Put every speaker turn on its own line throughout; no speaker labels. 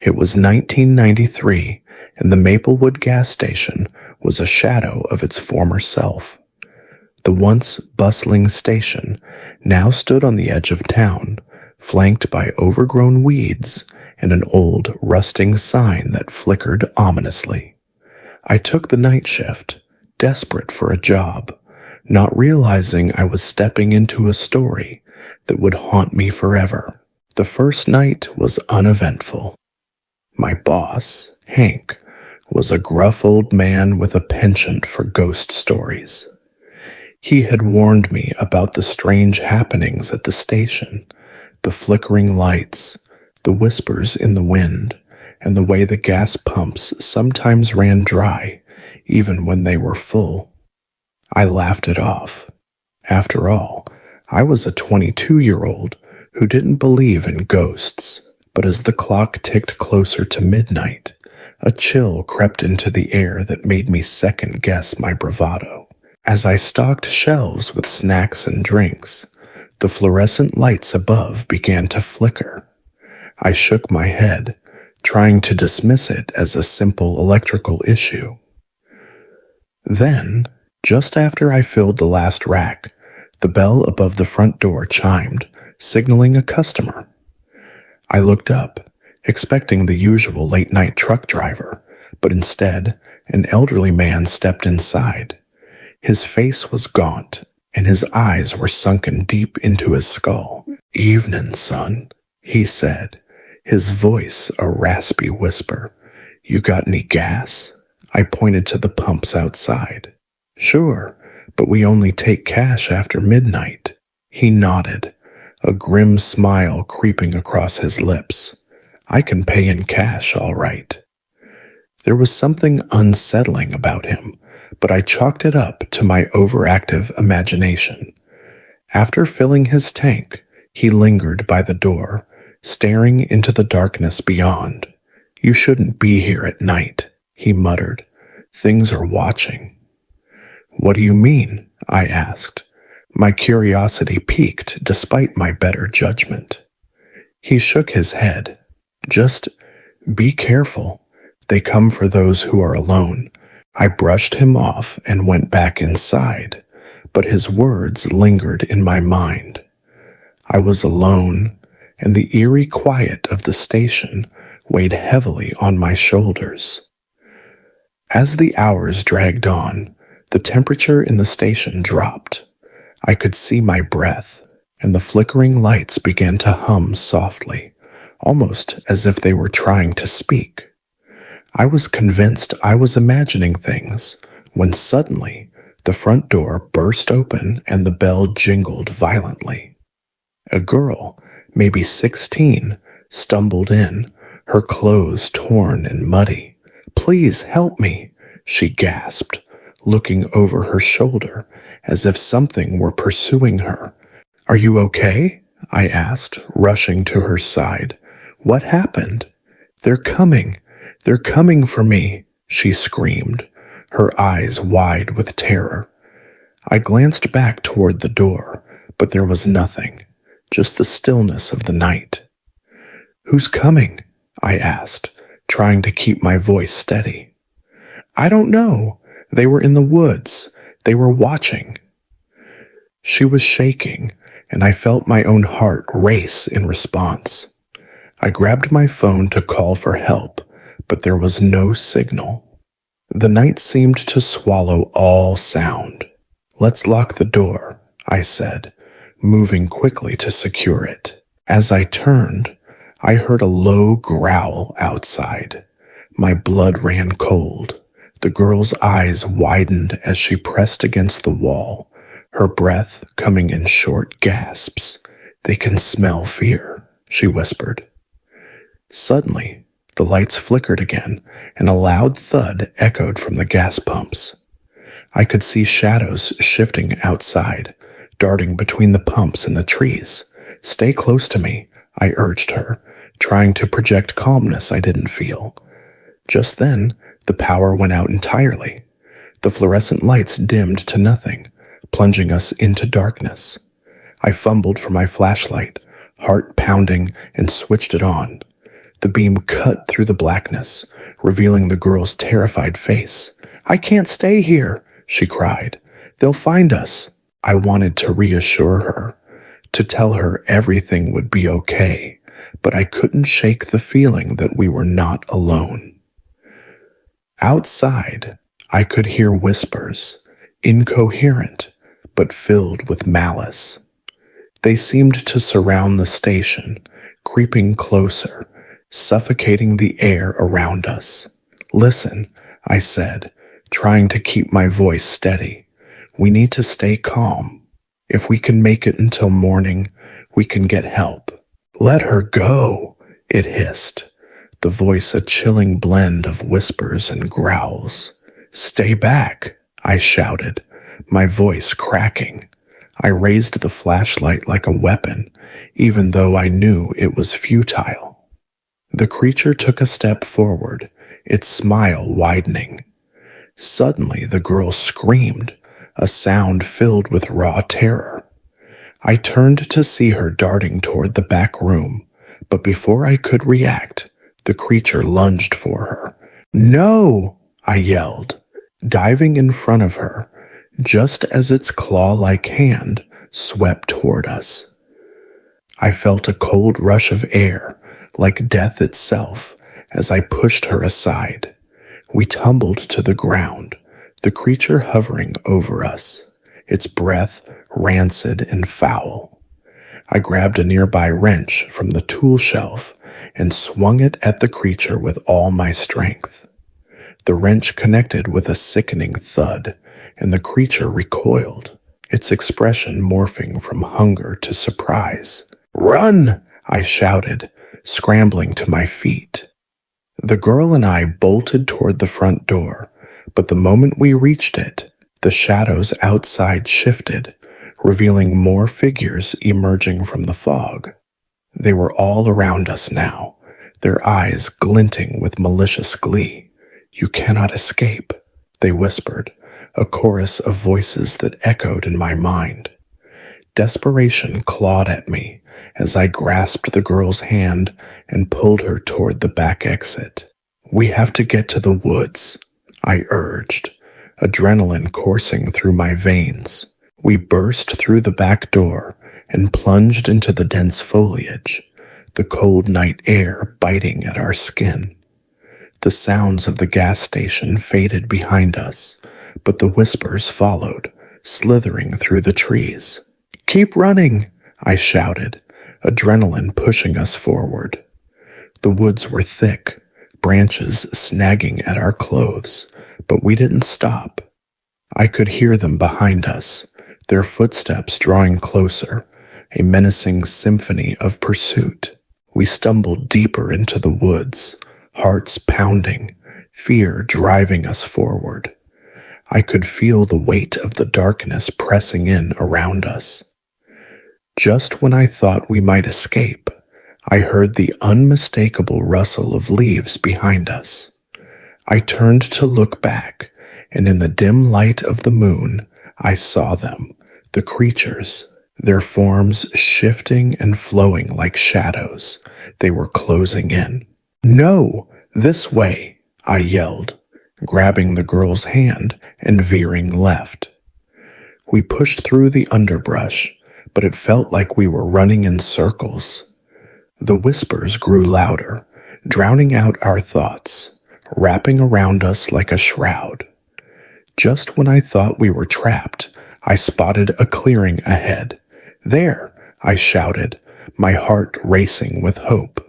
It was 1993, and the Maplewood gas station was a shadow of its former self. The once bustling station now stood on the edge of town, flanked by overgrown weeds and an old, rusting sign that flickered ominously. I took the night shift, desperate for a job, not realizing I was stepping into a story that would haunt me forever. The first night was uneventful. My boss, Hank, was a gruff old man with a penchant for ghost stories. He had warned me about the strange happenings at the station, the flickering lights, the whispers in the wind, and the way the gas pumps sometimes ran dry, even when they were full. I laughed it off. After all, I was a 22-year-old who didn't believe in ghosts. But as the clock ticked closer to midnight, a chill crept into the air that made me second-guess my bravado. As I stocked shelves with snacks and drinks, the fluorescent lights above began to flicker. I shook my head, trying to dismiss it as a simple electrical issue. Then, just after I filled the last rack, the bell above the front door chimed, signaling a customer. I looked up, expecting the usual late-night truck driver, but instead, an elderly man stepped inside. His face was gaunt, and his eyes were sunken deep into his skull. "Evenin', son," he said, his voice a raspy whisper. "You got any gas?" I pointed to the pumps outside. "Sure, but we only take cash after midnight." He nodded, a grim smile creeping across his lips. "I can pay in cash, all right." There was something unsettling about him, but I chalked it up to my overactive imagination. After filling his tank, he lingered by the door, staring into the darkness beyond. "You shouldn't be here at night," he muttered. "Things are watching." "What do you mean?" I asked. My curiosity piqued despite my better judgment. He shook his head. "Just be careful. They come for those who are alone." I brushed him off and went back inside, but his words lingered in my mind. I was alone, and the eerie quiet of the station weighed heavily on my shoulders. As the hours dragged on, the temperature in the station dropped. I could see my breath, and the flickering lights began to hum softly, almost as if they were trying to speak. I was convinced I was imagining things, when suddenly the front door burst open and the bell jingled violently. A girl, maybe 16, stumbled in, her clothes torn and muddy. "Please help me," she gasped, looking over her shoulder as if something were pursuing her. "Are you okay?" I asked, rushing to her side. "What happened?" "They're coming. They're coming for me," she screamed, her eyes wide with terror. I glanced back toward the door, but there was nothing, just the stillness of the night. "Who's coming?" I asked, trying to keep my voice steady. "I don't know. They were in the woods. They were watching." She was shaking, and I felt my own heart race in response. I grabbed my phone to call for help, but there was no signal. The night seemed to swallow all sound. "Let's lock the door," I said, moving quickly to secure it. As I turned, I heard a low growl outside. My blood ran cold. The girl's eyes widened as she pressed against the wall, her breath coming in short gasps. "They can smell fear," she whispered. Suddenly, the lights flickered again, and a loud thud echoed from the gas pumps. I could see shadows shifting outside, darting between the pumps and the trees. "Stay close to me," I urged her, trying to project calmness I didn't feel. Just then, the power went out entirely. The fluorescent lights dimmed to nothing, plunging us into darkness. I fumbled for my flashlight, heart pounding, and switched it on. The beam cut through the blackness, revealing the girl's terrified face. "I can't stay here," she cried. "They'll find us." I wanted to reassure her, to tell her everything would be okay, but I couldn't shake the feeling that we were not alone. Outside, I could hear whispers, incoherent, but filled with malice. They seemed to surround the station, creeping closer, suffocating the air around us. "Listen," I said, trying to keep my voice steady. "We need to stay calm. If we can make it until morning, we can get help." "Let her go," it hissed, the voice a chilling blend of whispers and growls. "Stay back," I shouted, my voice cracking. I raised the flashlight like a weapon, even though I knew it was futile. The creature took a step forward, its smile widening. Suddenly, the girl screamed, a sound filled with raw terror. I turned to see her darting toward the back room, but before I could react, the creature lunged for her. "No!" I yelled, diving in front of her, just as its claw-like hand swept toward us. I felt a cold rush of air, like death itself, as I pushed her aside. We tumbled to the ground, the creature hovering over us, its breath rancid and foul. I grabbed a nearby wrench from the tool shelf and swung it at the creature with all my strength. The wrench connected with a sickening thud, and the creature recoiled, its expression morphing from hunger to surprise. "Run!" I shouted, scrambling to my feet. The girl and I bolted toward the front door, but the moment we reached it, the shadows outside shifted, revealing more figures emerging from the fog. They were all around us now, their eyes glinting with malicious glee. "You cannot escape," they whispered, a chorus of voices that echoed in my mind. Desperation clawed at me as I grasped the girl's hand and pulled her toward the back exit. "We have to get to the woods," I urged, adrenaline coursing through my veins. We burst through the back door and plunged into the dense foliage, the cold night air biting at our skin. The sounds of the gas station faded behind us, but the whispers followed, slithering through the trees. "Keep running," I shouted, adrenaline pushing us forward. The woods were thick, branches snagging at our clothes, but we didn't stop. I could hear them behind us, their footsteps drawing closer, a menacing symphony of pursuit. We stumbled deeper into the woods, hearts pounding, fear driving us forward. I could feel the weight of the darkness pressing in around us. Just when I thought we might escape, I heard the unmistakable rustle of leaves behind us. I turned to look back, and in the dim light of the moon, I saw them, the creatures, their forms shifting and flowing like shadows. They were closing in. "No, this way," I yelled, grabbing the girl's hand and veering left. We pushed through the underbrush, but it felt like we were running in circles. The whispers grew louder, drowning out our thoughts, wrapping around us like a shroud. Just when I thought we were trapped, I spotted a clearing ahead. "There!" I shouted, my heart racing with hope.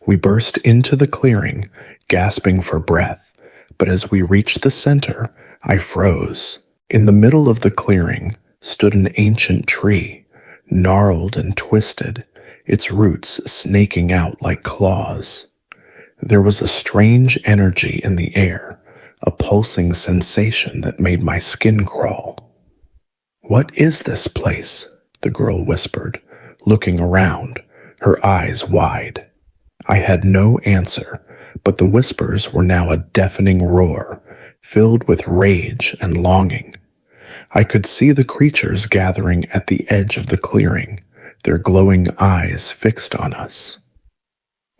We burst into the clearing, gasping for breath, but as we reached the center, I froze. In the middle of the clearing stood an ancient tree, gnarled and twisted, its roots snaking out like claws. There was a strange energy in the air, a pulsing sensation that made my skin crawl. "What is this place?" the girl whispered, looking around, her eyes wide. I had no answer, but the whispers were now a deafening roar, filled with rage and longing. I could see the creatures gathering at the edge of the clearing, their glowing eyes fixed on us.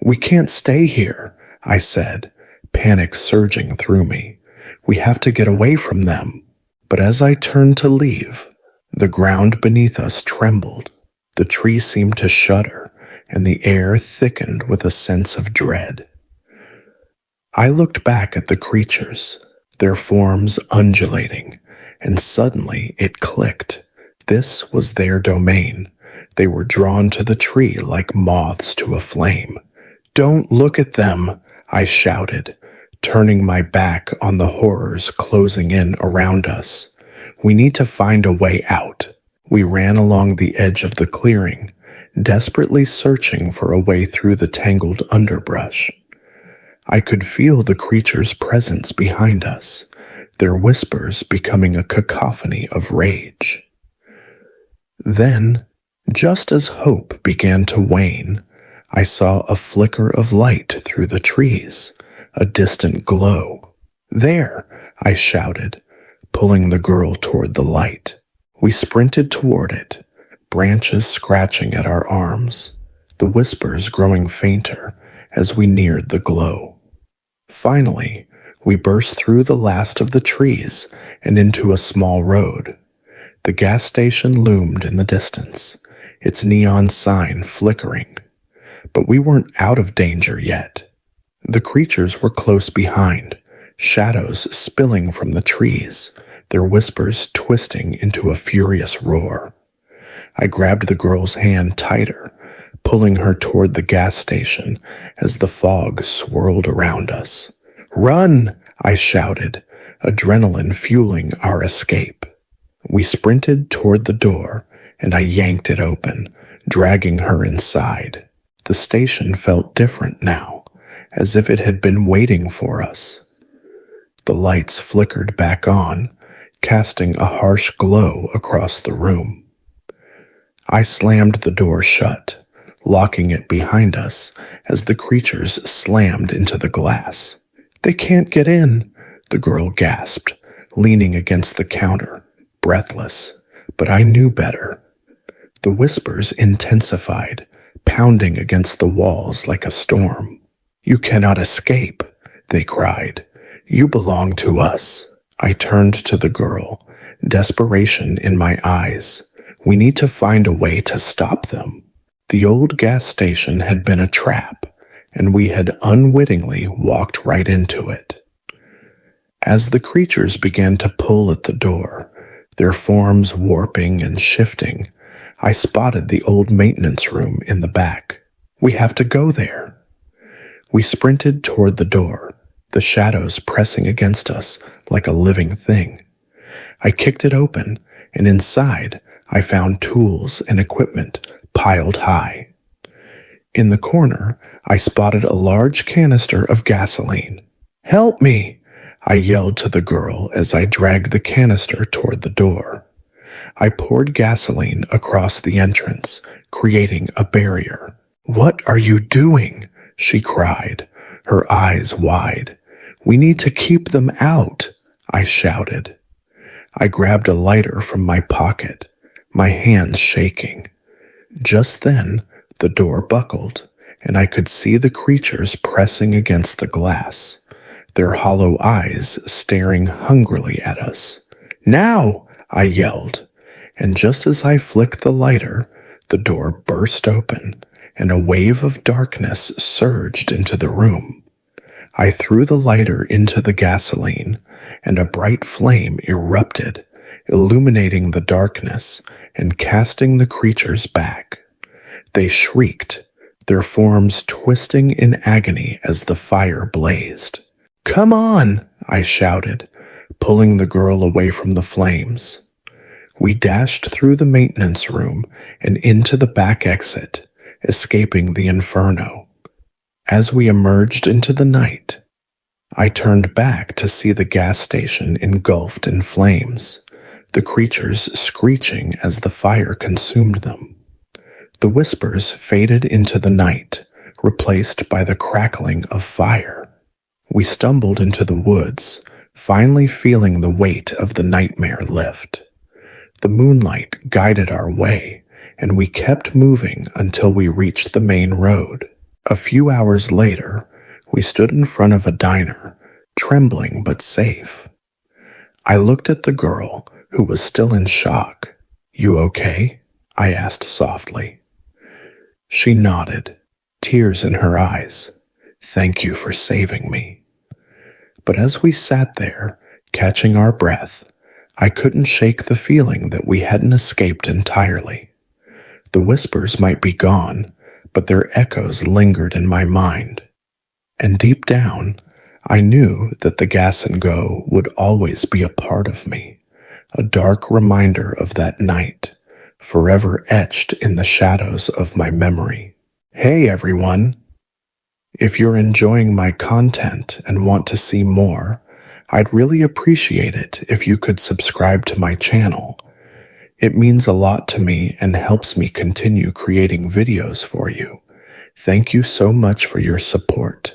"We can't stay here," I said, panic surging through me. "We have to get away from them." But as I turned to leave, the ground beneath us trembled. The tree seemed to shudder, and the air thickened with a sense of dread. I looked back at the creatures, their forms undulating, and suddenly it clicked. This was their domain. They were drawn to the tree like moths to a flame. "Don't look at them," I shouted, turning my back on the horrors closing in around us. "We need to find a way out." We ran along the edge of the clearing, desperately searching for a way through the tangled underbrush. I could feel the creature's presence behind us, their whispers becoming a cacophony of rage. Then, just as hope began to wane, I saw a flicker of light through the trees, a distant glow. "There!" I shouted, pulling the girl toward the light. We sprinted toward it, branches scratching at our arms, the whispers growing fainter as we neared the glow. Finally, we burst through the last of the trees and into a small road. The gas station loomed in the distance, its neon sign flickering. But we weren't out of danger yet. The creatures were close behind, shadows spilling from the trees, their whispers twisting into a furious roar. I grabbed the girl's hand tighter, pulling her toward the gas station as the fog swirled around us. "Run!" I shouted, adrenaline fueling our escape. We sprinted toward the door, and I yanked it open, dragging her inside. The station felt different now, as if it had been waiting for us. The lights flickered back on, casting a harsh glow across the room. I slammed the door shut, locking it behind us as the creatures slammed into the glass. "They can't get in," the girl gasped, leaning against the counter, breathless. But I knew better. The whispers intensified, pounding against the walls like a storm. "You cannot escape," they cried. "You belong to us." I turned to the girl, desperation in my eyes. "We need to find a way to stop them." The old gas station had been a trap, and we had unwittingly walked right into it. As the creatures began to pull at the door, their forms warping and shifting, I spotted the old maintenance room in the back. "We have to go there." We sprinted toward the door, the shadows pressing against us like a living thing. I kicked it open, and inside I found tools and equipment piled high. In the corner, I spotted a large canister of gasoline. "Help me!" I yelled to the girl as I dragged the canister toward the door. I poured gasoline across the entrance, creating a barrier. "What are you doing?" she cried, her eyes wide. "We need to keep them out," I shouted. I grabbed a lighter from my pocket, my hands shaking. Just then, the door buckled, and I could see the creatures pressing against the glass, their hollow eyes staring hungrily at us. "Now!" I yelled, and just as I flicked the lighter, the door burst open, and a wave of darkness surged into the room. I threw the lighter into the gasoline, and a bright flame erupted, illuminating the darkness and casting the creatures back. They shrieked, their forms twisting in agony as the fire blazed. "Come on!" I shouted, pulling the girl away from the flames. We dashed through the maintenance room and into the back exit, escaping the inferno. As we emerged into the night, I turned back to see the gas station engulfed in flames, the creatures screeching as the fire consumed them. The whispers faded into the night, replaced by the crackling of fire. We stumbled into the woods, finally feeling the weight of the nightmare lift. The moonlight guided our way, and we kept moving until we reached the main road. A few hours later, we stood in front of a diner, trembling but safe. I looked at the girl, who was still in shock. "You okay?" I asked softly. She nodded, tears in her eyes. "Thank you for saving me." But as we sat there, catching our breath, I couldn't shake the feeling that we hadn't escaped entirely. The whispers might be gone, but their echoes lingered in my mind. And deep down, I knew that the gas and go would always be a part of me, a dark reminder of that night, forever etched in the shadows of my memory. Hey everyone! If you're enjoying my content and want to see more, I'd really appreciate it if you could subscribe to my channel. It means a lot to me and helps me continue creating videos for you. Thank you so much for your support.